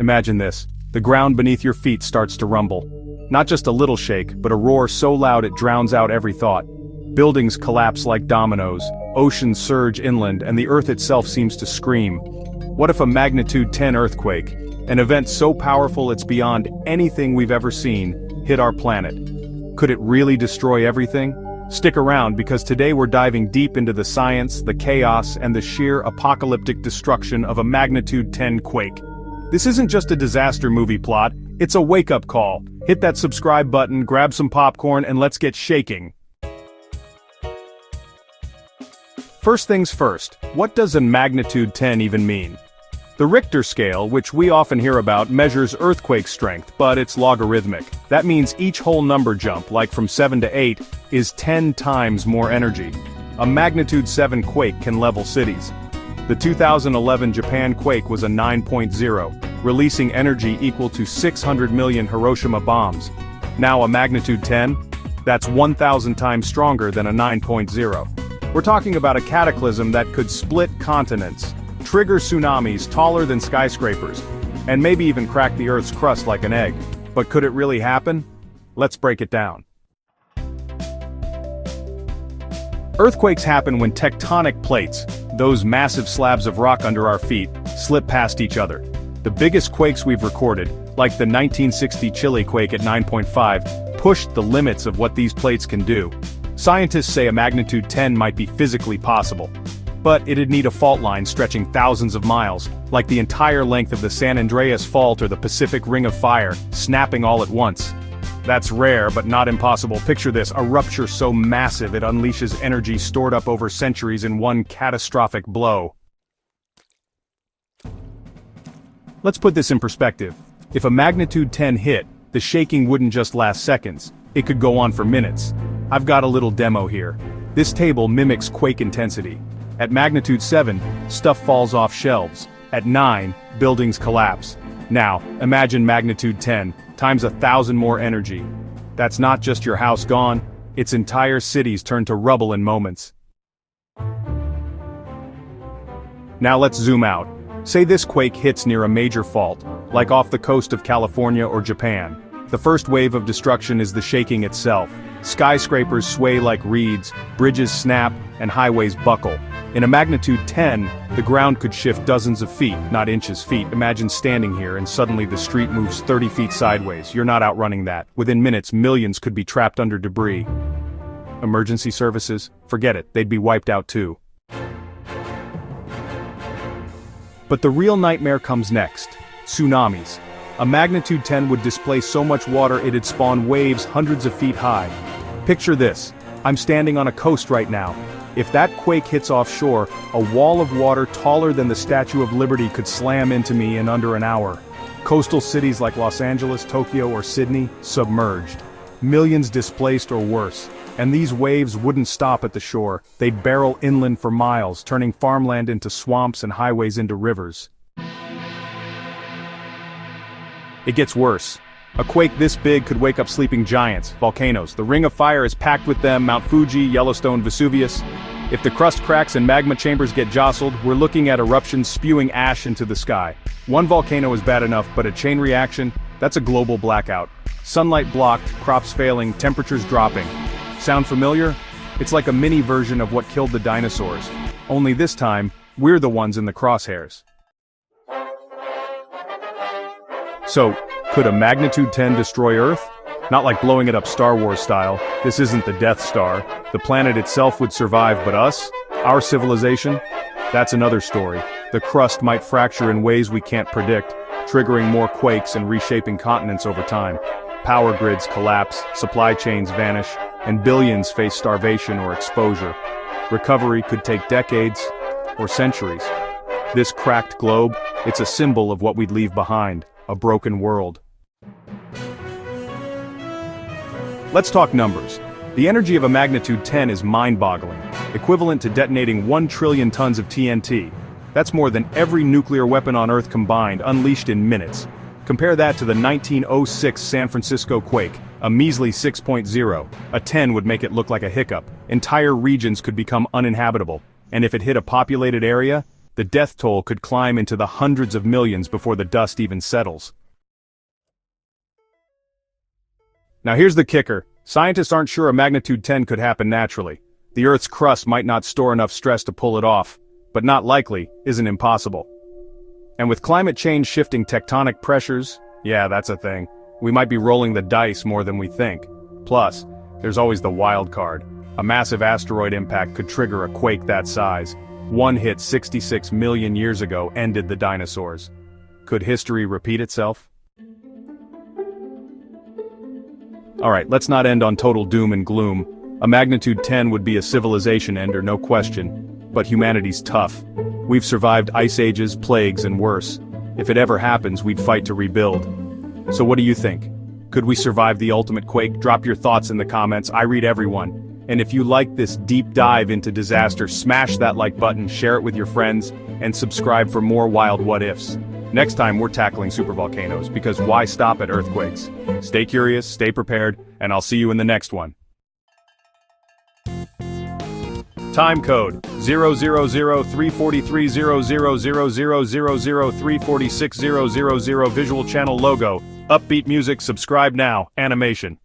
Imagine this. The ground beneath your feet starts to rumble. Not just a little shake, but a roar so loud it drowns out every thought. Buildings collapse like dominoes, oceans surge inland, and the earth itself seems to scream. What if a magnitude 10 earthquake, an event so powerful it's beyond anything we've ever seen, hit our planet? Could it really destroy everything? Stick around, because today we're diving deep into the science, the chaos, and the sheer apocalyptic destruction of a magnitude 10 quake. This isn't just a disaster movie plot, it's a wake-up call. Hit that subscribe button, grab some popcorn, and let's get shaking. First things first, what does a magnitude 10 even mean? The Richter scale, which we often hear about, measures earthquake strength, but it's logarithmic. That means each whole number jump, like from 7 to 8, is 10 times more energy. A magnitude 7 quake can level cities. The 2011 Japan quake was a 9.0, releasing energy equal to 600 million Hiroshima bombs. Now a magnitude 10? That's 1,000 times stronger than a 9.0. We're talking about a cataclysm that could split continents, trigger tsunamis taller than skyscrapers, and maybe even crack the Earth's crust like an egg. But could it really happen? Let's break it down. Earthquakes happen when tectonic plates, those massive slabs of rock under our feet, slip past each other. The biggest quakes we've recorded, like the 1960 Chile quake at 9.5, pushed the limits of what these plates can do. Scientists say a magnitude 10 might be physically possible. But it'd need a fault line stretching thousands of miles, like the entire length of the San Andreas Fault or the Pacific Ring of Fire, snapping all at once. That's rare, but not impossible. Picture this, a rupture so massive it unleashes energy stored up over centuries in one catastrophic blow. Let's put this in perspective. If a magnitude 10 hit, the shaking wouldn't just last seconds, it could go on for minutes. I've got a little demo here. This table mimics quake intensity. At magnitude 7, stuff falls off shelves. At 9, buildings collapse. Now, imagine magnitude 10, times 1,000 more energy. That's not just your house gone, its entire cities turn to rubble in moments. Now let's zoom out. Say this quake hits near a major fault, like off the coast of California or Japan. The first wave of destruction is the shaking itself. Skyscrapers sway like reeds, bridges snap, and highways buckle. In a magnitude 10, the ground could shift dozens of feet, not inches, feet. Imagine standing here and suddenly the street moves 30 feet sideways. You're not outrunning that. Within minutes, millions could be trapped under debris. Emergency services? Forget it, they'd be wiped out too. But the real nightmare comes next. Tsunamis. A magnitude 10 would displace so much water it'd spawn waves hundreds of feet high. Picture this. I'm standing on a coast right now. If that quake hits offshore, a wall of water taller than the Statue of Liberty could slam into me in under an hour. Coastal cities like Los Angeles, Tokyo, or Sydney, submerged. Millions displaced or worse. And these waves wouldn't stop at the shore. They'd barrel inland for miles, turning farmland into swamps and highways into rivers. It gets worse. A quake this big could wake up sleeping giants, volcanoes. The Ring of Fire is packed with them, Mount Fuji, Yellowstone, Vesuvius. If the crust cracks and magma chambers get jostled, we're looking at eruptions spewing ash into the sky. One volcano is bad enough, but a chain reaction? That's a global blackout. Sunlight blocked, crops failing, temperatures dropping. Sound familiar? It's like a mini version of what killed the dinosaurs. Only this time, we're the ones in the crosshairs. So, could a magnitude 10 destroy Earth? Not like blowing it up Star Wars style. This isn't the Death Star. The planet itself would survive, but us? Our civilization? That's another story. The crust might fracture in ways we can't predict, triggering more quakes and reshaping continents over time. Power grids collapse, supply chains vanish, and billions face starvation or exposure. Recovery could take decades or centuries. This cracked globe, it's a symbol of what we'd leave behind. A broken world. Let's talk numbers. The energy of a magnitude 10 is mind-boggling, equivalent to detonating 1 trillion tons of TNT. That's more than every nuclear weapon on Earth combined, unleashed in minutes. Compare that to the 1906 San Francisco quake, a measly 6.0. A 10 would make it look like a hiccup. Entire regions could become uninhabitable. And if it hit a populated area, The death toll could climb into the hundreds of millions before the dust even settles. Now here's the kicker. Scientists aren't sure a magnitude 10 could happen naturally. The Earth's crust might not store enough stress to pull it off, but not likely isn't impossible. And with climate change shifting tectonic pressures, yeah, that's a thing. We might be rolling the dice more than we think. Plus, there's always the wild card. A massive asteroid impact could trigger a quake that size. One hit 66 million years ago ended the dinosaurs. Could history repeat itself? Alright, let's not end on total doom and gloom. A magnitude 10 would be a civilization ender, no question. But humanity's tough. We've survived ice ages, plagues, and worse. If it ever happens, we'd fight to rebuild. So what do you think? Could we survive the ultimate quake? Drop your thoughts in the comments, I read everyone. And if you like this deep dive into disaster, smash that like button, share it with your friends, and subscribe for more wild what-ifs. Next time we're tackling supervolcanoes, because why stop at earthquakes? Stay curious, stay prepared, and I'll see you in the next one. Time code 0003430000003460000. Visual channel logo. Upbeat music. Subscribe now. Animation.